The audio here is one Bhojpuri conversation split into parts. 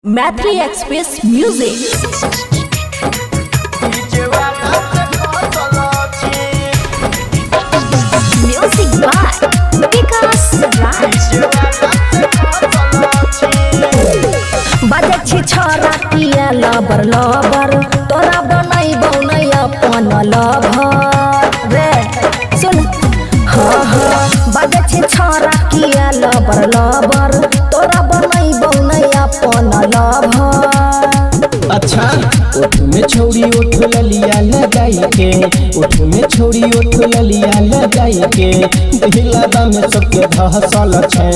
मैत्री एक्सप्रेस म्यूजिक म्यूजिक बाय विकास राज बजे छी छोरा किया लबर लबर तोरा बनाई बनई अपन लभर रे सुन हाँ हाँ बजे छी छोरा किया लबर लबर तोरा बनाई बनई अपन लभर। अच्छा उठ में छोड़ी उठ ललिया लगाई के उठ में छोड़ी उठ ललिया लगाई के दिलादा में सबके धसल छे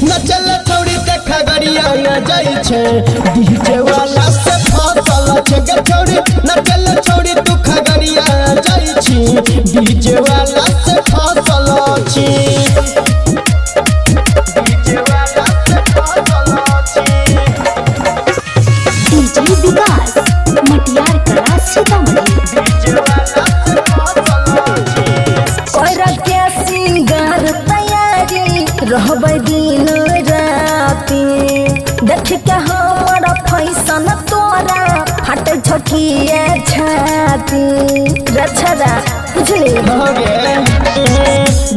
न चल छोड़ी देखा गरिया न जाई छे डीजे वाला से फसल छे गे छोड़ी न चल छोड़ी तू खगरिया जाई छी डीजे वाला से फसल छी डीजे वाला से फसल छी डीजे विकास मटियार कला सीतामढ़ी कोइरा के सिंगार तैयारी रहबै दिन राती देख के हमर फैशन तोरा हट झकिए छाती रछरा बुझली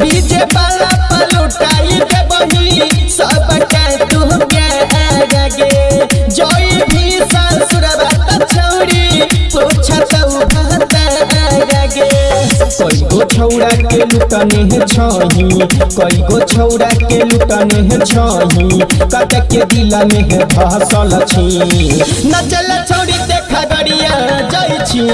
डीजे वाला पलुटाई के बही सब के तू के आगे जोई भी ससुरवा त छौड़ी पूछत भता आगे कोई गो छौड़ा के लुटने है छही कोई गो छौड़ा के लुटने है छही कत के दिल में है फसल छी न चल छौड़ी देखा गरिया जाई छी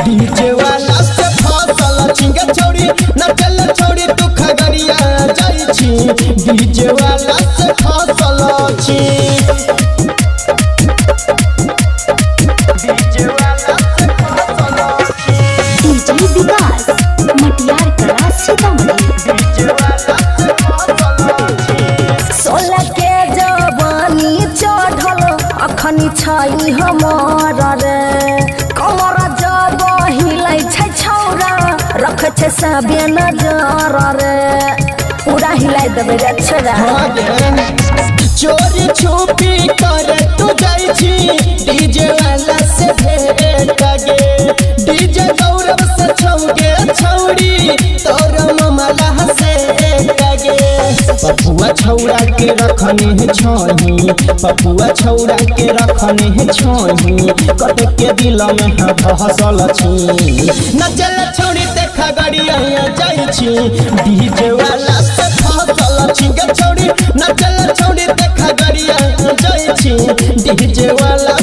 डीजे वाला से फसल छी गे छौड़ी न चल छौड़ी तू खगरिया जाई छी डीजे वाला से फसल छी डीजे वाला से फसल छी डीजे विकास मटियार कला सीतामढ़ी डीजे वाला से फसल छी 16 के जवानी चढ़ल अखनी छई हमर रे कमर जब हिलै छै छौरा रख छै सबे नजर रे पूरा हिलाई देबे रे छोरा चोरी छुपी कर तू जाई छी डीजे वाला से भेंट गे डीजे गौरव से छौगे छौड़ी तोर ममला से गे पपुआ छौड़ा के रखने है छही पपुआ छौड़ा के रखने है छही कत के दिल में है धसल छी न चल छौड़ी देखा गरिया जाई छी डीजे वाला से फसल छी गे छौड़ी न चल छौड़ी देखा गरिया जाई छी डीजे वाला